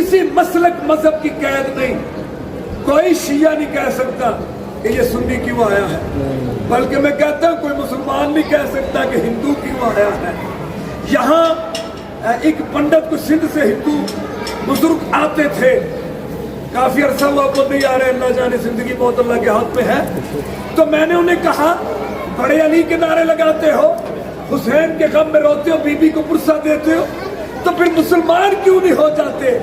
किसी मसलक मजहब की कैद नहीं। कोई शिया नहीं कह सकता कि ये सुन्नी क्यों आया है, बल्कि मैं कहता हूँ कोई मुसलमान नहीं कह सकता कि हिंदू क्यों आया है। यहाँ एक पंडित को सिंध से हिंदू बुजुर्ग आते थे, काफी अरसा हुआ वो नहीं आ रहे, अल्लाह जाने जिंदगी बहुत अल्लाह के हाथ में है। तो मैंने उन्हें कहा बड़े अली के नारे लगाते हो, हुसैन के गम में रोते हो, बीबी को पुरसा देते हो, तो फिर मुसलमान क्यों नहीं हो जाते?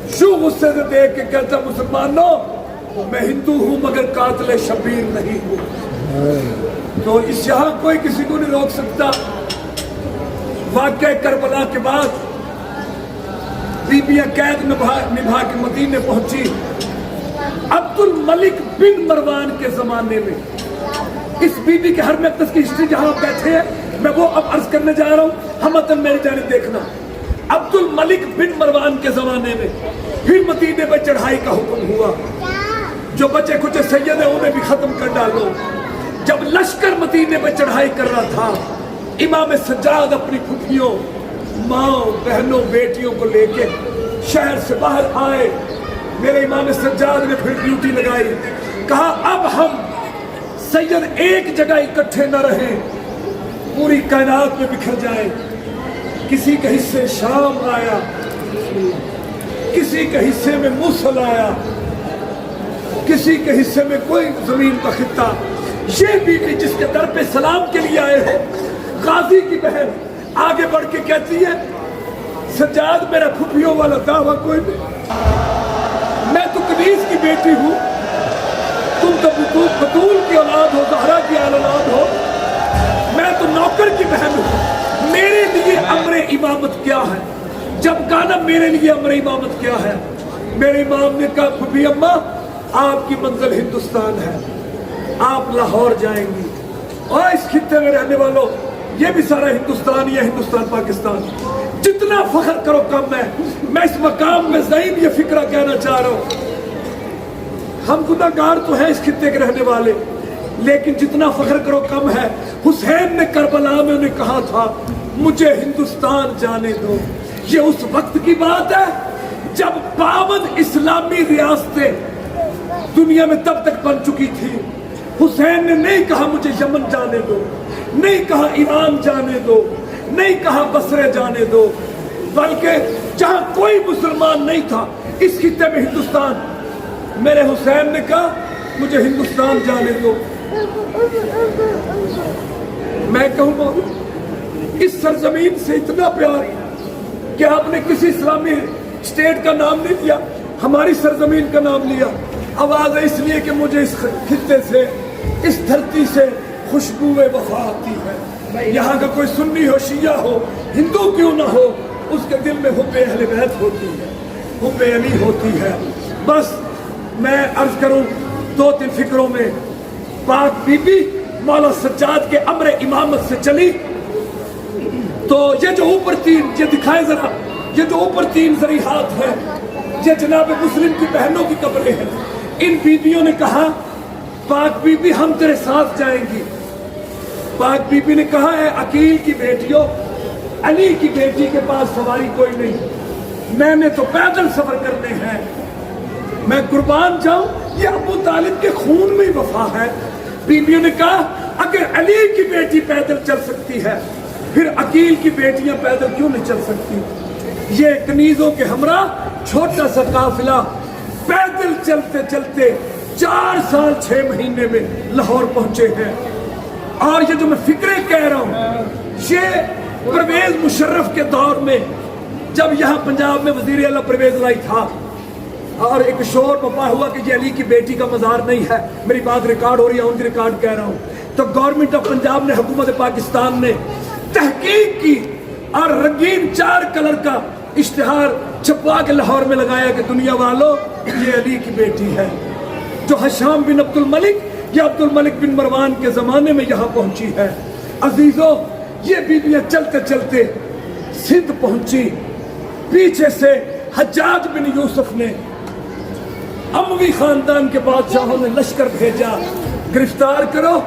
शू गुस्से से देख के कहता मुसलमानों मैं हिंदू हूं मगर कातिल शबीर नहीं हूं। तो इस यहाँ कोई किसी को नहीं रोक सकता। वाक़या करबला के बाद बीबियां कैद निभा के मदीने पहुंची। अब्दुल मलिक बिन मरवान के जमाने में इस बीबी के हर मकदस की हिस्ट्री जहां बैठे हैं मैं वो अब अर्ज करने जा रहा हूं, हम मेरी जाने देखना। अब्दुल मलिक बिन मरवान के जमाने में फिर मदीने पर चढ़ाई का हुक्म हुआ। जो बचे कुछ सैयद है उन्हें भी खत्म कर डालो। जब लश्कर मदीने पर चढ़ाई कर रहा था, इमाम सज्जाद अपनी फुफियों, माँ, बहनों, बेटियों को लेके शहर से बाहर आए। मेरे इमाम सज्जाद ने फिर ड्यूटी लगाई, कहा अब हम सैयद एक जगह इकट्ठे न रहे, पूरी कायनात में बिखर जाए। किसी के हिस्से शाम आया, किसी के हिस्से में मूसल आया, किसी के हिस्से में कोई जमीन का खित्ता। ये बीबी जिसके दर पे सलाम के लिए आए हो, गाजी की बहन आगे बढ़ के कहती है सज्जाद मेरा फुफियों वाला दावा कोई नहीं, मैं तो कनीज की बेटी हूँ, तुम तो बतूल की औलाद हो, ज़हरा की औलाद हो, मैं तो नौकर की बहन हूँ, मेरे लिए अमरे इमामत क्या है? जब कहा ना मेरे लिए अमरे इमामत क्या है, मेरे इमाम ने कहा फुफी अम्मा आपकी मंजिल हिंदुस्तान है, आप लाहौर जाएंगी, और इस खित्ते में रहने वालों ये भी सारा हिंदुस्तान, ये हिंदुस्तान पाकिस्तान, जितना फख्र करो कम है। मैं इस मकाम में ज़हीन ये फिक्रा कहना चाह रहा हूँ, हम गुनाहगार तो हैं इस खित्ते के रहने वाले, लेकिन जितना फख्र करो कम है। हुसैन ने करबला में उन्हें कहा था मुझे हिंदुस्तान जाने दो। ये उस वक्त की बात है जब 52 इस्लामी रियासतें दुनिया में तब तक बन चुकी थी। हुसैन ने नहीं कहा मुझे यमन जाने दो, नहीं कहा ईरान जाने दो, नहीं कहा बसरे जाने दो, बल्कि जहां कोई मुसलमान नहीं था इस खित्ते में हिंदुस्तान, मेरे हुसैन ने कहा मुझे हिंदुस्तान जाने दो। मैं कहूँगा इस सरजमीन से इतना प्यार कि आपने किसी इस्लामी स्टेट का नाम नहीं लिया, हमारी सरजमीन का नाम लिया। आवाज है इसलिए कि मुझे इस खित्ते से, इस धरती से खुशबू वफा आती है। यहाँ का कोई सुन्नी हो, शिया हो, हिंदू क्यों ना हो, उसके दिल में हुब्बे अहले बैत होती है, हुब्बे अली होती है। बस मैं अर्ज करूँ 2-3 फिक्रों में, पाक बीबी मौला सज्जाद के अमरे इमामत से चली तो ये जो ऊपर 3 ये दिखाए जरा, ये जो ऊपर 3 जरी हाथ है ये जनाब मुस्लिम की बहनों की कब्रें हैं। इन बीबियों ने कहा पाक बीबी हम तेरे साथ जाएंगी। पाक बीबी ने कहा है अकील की बेटियों, अली की बेटी के पास सवारी कोई नहीं, मैंने तो पैदल सफर करने हैं, मैं कुर्बान जाऊं, ये अबू तालिब के खून में वफा है। बीबियों ने कहा अगर अली की बेटी पैदल चल सकती है फिर अकील की बेटियां पैदल क्यों नहीं चल सकती? ये कनीजों के हमरा छोटा सा काफिला पैदल चलते चलते 4 साल 6 महीने में लाहौर पहुंचे हैं। और ये जो मैं फिक्रे कह रहा हूं ये परवेज मुशर्रफ के दौर में, जब यहाँ पंजाब में वजीर आला परवेज लाई था और एक शोर पपा हुआ कि ये अली की बेटी का मज़ार नहीं है, मेरी बात रिकॉर्ड हो रही है, ऑन द रिकॉर्ड कह रहा हूँ, तो गवर्नमेंट ऑफ पंजाब ने, हुकूमत पाकिस्तान ने तहकीक की और रंगीन 4 कलर का इश्तिहार छपवा के लाहौर में लगाया कि दुनिया वालों ये अली की बेटी है, जो हशाम बिन अब्दुल मलिक या अब्दुल मलिक बिन मरवान के ज़माने में यहाँ पहुँची है। अजीज़ों ये बीबियाँ चलते चलते सिंध पहुँची, पीछे से हज्जाज बिन यूसुफ ने, अमवी खानदान के बादशाहों ने लश्कर भेजा, गिरफ्तार करो,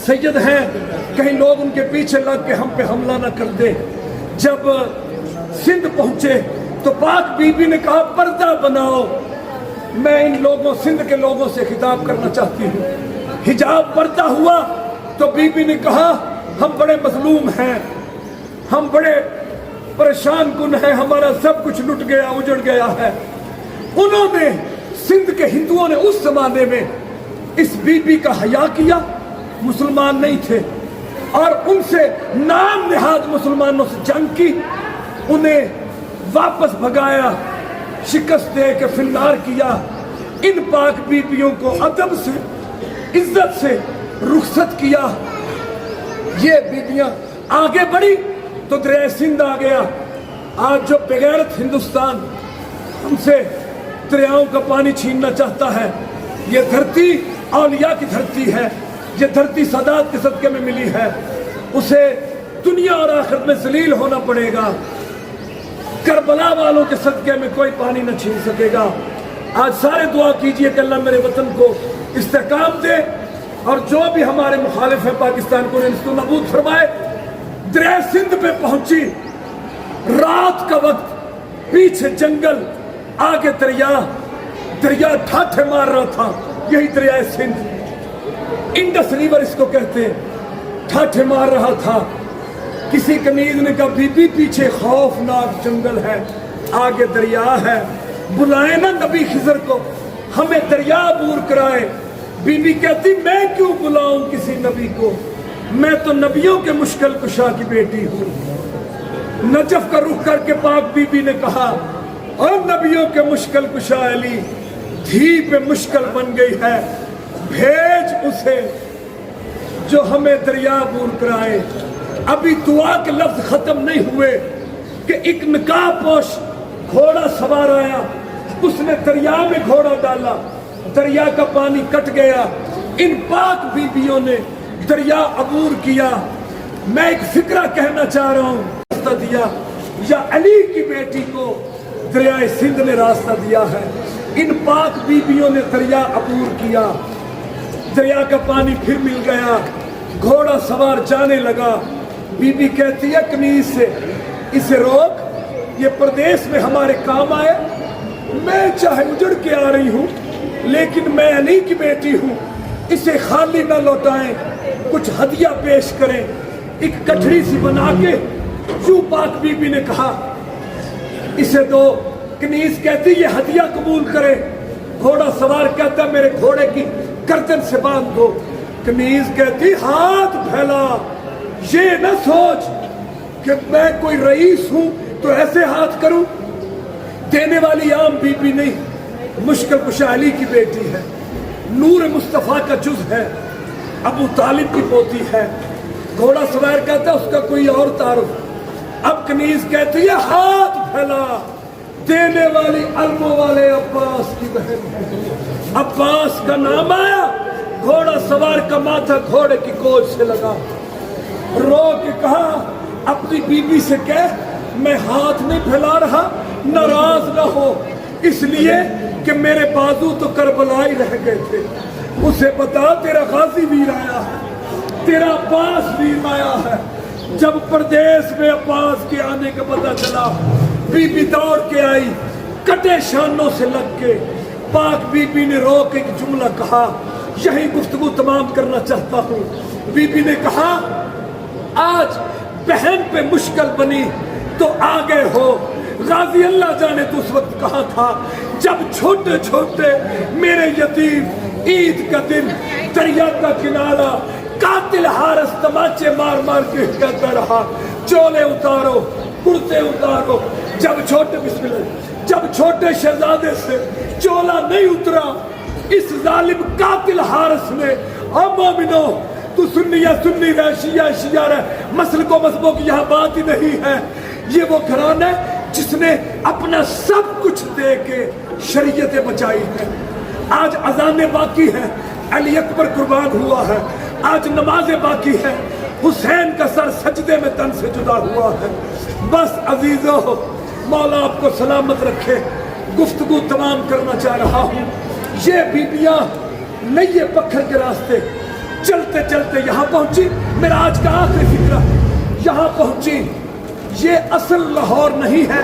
सैयद हैं, कहीं लोग उनके पीछे लग के हम पे हमला न कर दे। जब सिंध पहुंचे तो पाक बीबी ने कहा पर्दा बनाओ। मैं इन लोगों, सिंध के लोगों से खिताब करना चाहती हूँ। हिजाब पर्दा हुआ तो बीबी ने कहा हम बड़े मजलूम हैं, हम बड़े परेशान कुन हैं, हमारा सब कुछ लुट गया, उजड़ गया है। उन्होंने, सिंध के हिंदुओं ने उस जमाने में इस बीबी का हया किया, मुसलमान नहीं थे, और उनसे नाम निहाद मुसलमानों से जंग की, उन्हें वापस भगाया, शिकस्त दे के फिन्नार किया। इन पाक बीबियों को अदब से, इज्जत से रुखसत किया। ये बीबियां आगे बढ़ी तो दरिया सिंध आ गया। आज जो बेगैरत हिंदुस्तान हमसे दरियाओं का पानी छीनना चाहता है, ये धरती औलिया की धरती है, ये धरती सादात के सदके में मिली है, उसे दुनिया और आखिरत में जलील होना पड़ेगा। करबला वालों के सदके में कोई पानी न छीन सकेगा। आज सारे दुआ कीजिए कि अल्लाह मेरे वतन को इस्तेकाम दे, और जो भी हमारे मुखालिफ है पाकिस्तान को इसको नबूद फरमाए। दरिया सिंध पे पहुंची, रात का वक्त, पीछे जंगल, आगे दरिया, दरिया ठाठे मार रहा था। यही दरिया सिंध, इंडस रिवर इसको कहते हैं, ठाठे मार रहा था। किसी कनीज ने कहा बीबी पीछे खौफनाक जंगल है, आगे दरिया है, बुलाए ना नबी खिजर को, हमें दरिया अबूर कराए। बीबी कहती मैं क्यों बुलाऊं किसी नबी को, मैं तो नबियों के मुश्किल कुशा की बेटी हूं। नजफ का रुख करके पाक बीबी ने कहा और नबियों के मुश्किल कुशा अली, धी पे मुश्किल बन गई है, भेज उसे जो हमें दरिया अबूर कराए। अभी दुआ के लफ्ज खत्म नहीं हुए कि एक नकाब पोश घोड़ा सवार आया, उसने दरिया में घोड़ा डाला, दरिया का पानी कट गया। इन पाक बीबियों ने दरिया अबूर किया। मैं एक फिक्रा कहना चाह रहा हूं, रास्ता दिया, या अली की बेटी को दरिया सिंध ने रास्ता दिया है। इन पाक बीबियों ने दरिया अबूर किया, दरिया का पानी फिर मिल गया, घोड़ा सवार जाने लगा। बीबी कहती है कनीज से, इसे रोक, ये प्रदेश में हमारे काम आए। मैं चाहे उजड़ के आ रही हूं, लेकिन मैं अली की बेटी हूं, इसे खाली न लौटाएं, कुछ हदिया पेश करें। एक कठड़ी सी बना के यूं पाक बीबी ने कहा इसे दो। कनीज कहती ये हदिया कबूल करे। घोड़ा सवार कहता मेरे घोड़े की गर्दन से बांध दो। कनीज कहती हाथ फैला, ये न सोच कि मैं कोई रईस हूं तो ऐसे हाथ करूं। देने वाली आम बीबी नहीं, मुश्किल कुशा अली की बेटी है, नूर मुस्तफा का जुज है, अबू तालिब की पोती है। घोड़ा सवार कहता उसका कोई और तारुफ। अब कनीज कहती है हाथ फैला, देने वाली अलमों वाले अब्बास की बहन है। अब्बास का नाम आया, घोड़ा सवार का माथा घोड़े की गोद से लगा, रो के कहा अपनी बीबी से कह मैं हाथ नहीं फैला रहा, नाराज ना हो, इसलिए कि मेरे बाजू तो करबलाई रह गए थे। उसे बता तेरा गाजी वीर आया है, तेरा अब्बास वीर आया है। जब प्रदेश में अब्बास के आने का पता चला, बीबी दौड़ के आई, कटे शानों से लग के। पाक बीबी ने रो के एक जुमला कहा, यही गुफ्तगू तमाम करना चाहता हूँ। बीबी ने कहा आज बहन पे मुश्किल बनी तो आगे हो। गाजी अल्लाह जाने तो उस वक्त कहा था जब छोटे छोटे मेरे यतीम ईद का दिन दरिया का किनारा कातिल हारस तमाचे मार मार के कहता रहा चोले उतारो, कुर्ते उतारो। जब छोटे बिस्मिल्लाह, जब छोटे शहजादे से चोला नहीं उतरा, इस जालिम कातिल हारस ने मोमिनो तू सुन्नी या सुन्नी रह, शिया शिया रह, मसल को मसबों की यहाँ बात ही नहीं है। ये वो घराना है जिसने अपना सब कुछ दे के शरीयतें बचाई है। आज अजानें बाकी है, अली अकबर कुर्बान हुआ है, आज नमाजें बाकी है, हुसैन का सर सजदे में तन से जुदा हुआ है। बस अजीजों, मौला आपको सलामत रखे। गुफ्तगू तमाम करना चाह रहा हूँ। ये बीबियां नये पत्थर के रास्ते चलते चलते यहाँ पहुंची। मेरा आज का आखिरी फिक्रा यहाँ पहुंची। ये असल लाहौर नहीं है,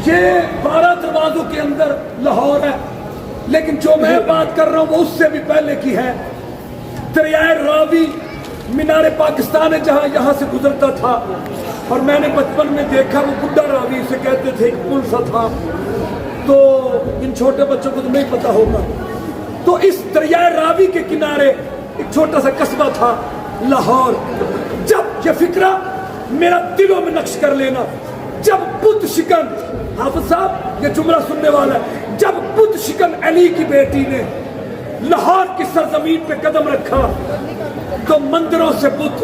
یہ 12 دروازوں کے اندر لاہور ہے، لیکن جو میں بات کر رہا ہوں وہ اس سے بھی پہلے کی ہے۔ دریائے راوی مینار پاکستان ہے جہاں یہاں سے گزرتا تھا، اور میں نے بچپن میں دیکھا وہ بڈھا راوی اسے کہتے تھے، ایک پل سا تھا، تو ان چھوٹے بچوں کو تو نہیں پتا ہوگا۔ تو اس دریائے راوی کے کنارے ایک چھوٹا سا قصبہ تھا لاہور۔ جب یہ فکرہ میرا دلوں میں نقش کر لینا، جب بت شکن، حافظ صاحب یہ جملہ سننے والا ہے، جب بت شکن علی کی بیٹی نے لاہور کی سرزمین پہ قدم رکھا تو مندروں سے بت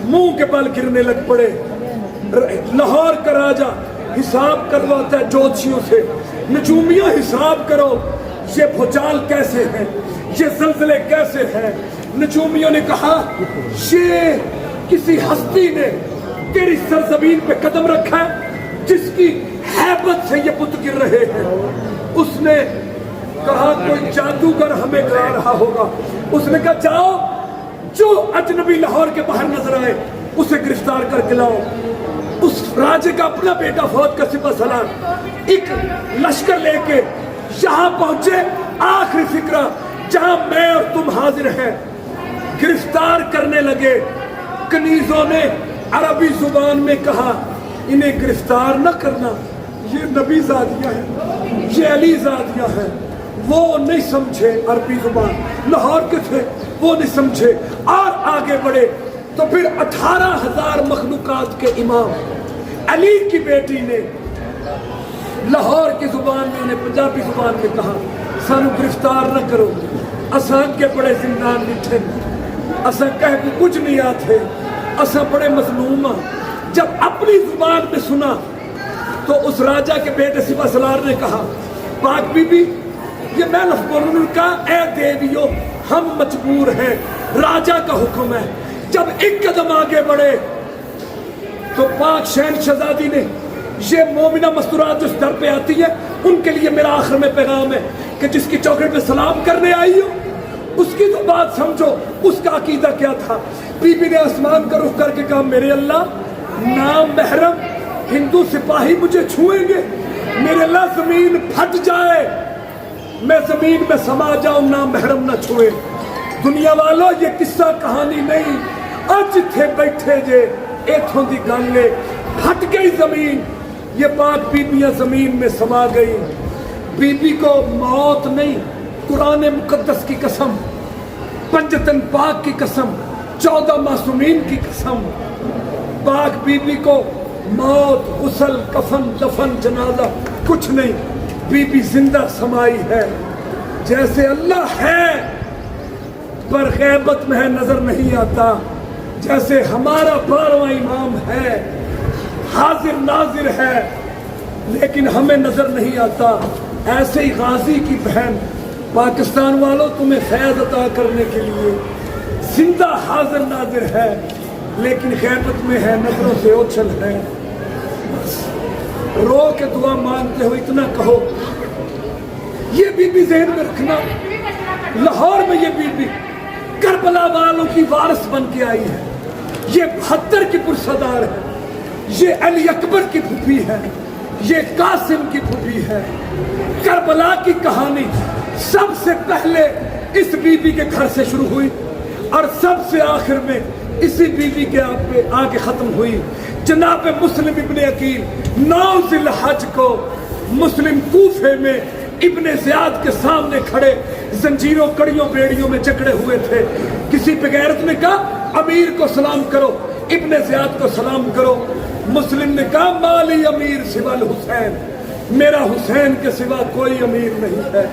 منہ کے بل گرنے لگ پڑے۔ لاہور کا راجہ حساب کرواتا ہے جوتشیوں سے، نجومیوں حساب کرو یہ بھوچال کیسے ہیں، یہ زلزلے کیسے ہیں۔ نجومیوں نے کہا یہ کسی ہستی نے تیری سرزمین پہ قدم رکھا ہے جس کی ہیبت سے یہ بت گر رہے ہیں۔ اس نے کہا کوئی جادوگر ہمیں کرا رہا ہوگا۔ اس نے کہا جاؤ جو اجنبی لاہور کے باہر نظر آئے اسے گرفتار کر کے لاؤ۔ اس راجے کا اپنا بیٹا فوج کا سپہ سالار ایک لشکر لے کے یہاں پہنچے، آخری فکرہ جہاں میں اور تم حاضر ہیں، گرفتار کرنے لگے۔ کنیزوں نے عربی زبان میں کہا انہیں گرفتار نہ کرنا، یہ نبی زادیاں ہیں، یہ علی زادیاں ہیں۔ وہ نہیں سمجھے عربی زبان، لاہور کے تھے، وہ نہیں سمجھے اور آگے بڑھے۔ تو پھر 18,000 مخلوقات کے امام علی کی بیٹی نے لاہور کی زبان میں، انہیں پنجابی زبان میں کہا سانو گرفتار نہ کرو، اساں کے بڑے زندان نٹھے، اساں کہہ کو کچھ نہیں آتے، اساں بڑے مظلوم ہاں۔ جب اپنی زبان میں سنا تو اس راجہ کے بیٹے سپہ سالار نے کہا پاک بی بی یہ میں لفظ بولوں، ان کا اے دیویو ہم مجبور ہیں، راجہ کا حکم ہے۔ جب ایک قدم آگے بڑھے تو پاک شہن شہزادی نے یہ مومنہ مستورات جو اس در پہ آتی ہے ان کے لیے میرا آخر میں پیغام ہے کہ جس کی چوکھٹ پہ سلام کرنے آئی ہو اس کی تو بات سمجھو، اس کا عقیدہ کیا تھا۔ بی بی نے آسمان کا رخ کر کے کہا میرے اللہ نام محرم ہندو سپاہی مجھے چھوئیں گے، میرے اللہ زمین پھٹ جائے، میں زمین میں سما جاؤں، نام محرم نہ چھوئے۔ دنیا والوں یہ قصہ کہانی نہیں، اج تھے بیٹھے جے ایتھوں دی گل پھٹ گئی زمین، یہ پاک بیبیاں زمین میں سما گئی۔ بی بی کو موت نہیں، قرآن مقدس کی قسم، پنجتن پاک کی قسم، 14 معصومین کی قسم، پاک بی بی کو موت، غسل، کفن، دفن، جنازہ کچھ نہیں، بی بی زندہ سمائی ہے۔ جیسے اللہ ہے پر غیبت میں ہے نظر نہیں آتا، جیسے ہمارا 12واں امام ہے حاضر ناظر ہے لیکن ہمیں نظر نہیں آتا، ایسے ہی غازی کی بہن پاکستان والوں تمہیں فیض عطا کرنے کے لیے زندہ حاضر ناظر ہے لیکن غیبت میں ہے، نظروں سے اوچھل ہے۔ بس رو کے دعا مانگتے ہو اتنا کہو۔ یہ بی بی ذہن میں رکھنا، لاہور میں یہ بی بی کربلا والوں کی وارث بن کے آئی ہے، یہ 72 کی پرسدار ہے، یہ علی اکبر کی پھوپھی ہے، یہ قاسم کی پھوپھی ہے۔ کربلا کی کہانی سب سے پہلے اس بی بی کے گھر سے شروع ہوئی اور سب سے آخر میں اسی بی بی کے آگے ختم ہوئی۔ جناب مسلم ابن عقیل 9 ذی الحج کو مسلم کوفے میں ابن زیاد کے سامنے کھڑے زنجیروں کڑیوں بیڑیوں میں جکڑے ہوئے تھے۔ کسی پہ غیرت نے کہا امیر کو سلام کرو، ابن زیاد کو سلام کرو۔ مسلم نے کہا مالی امیر سوا الحسین، میرا حسین کے سوا کوئی امیر نہیں ہے۔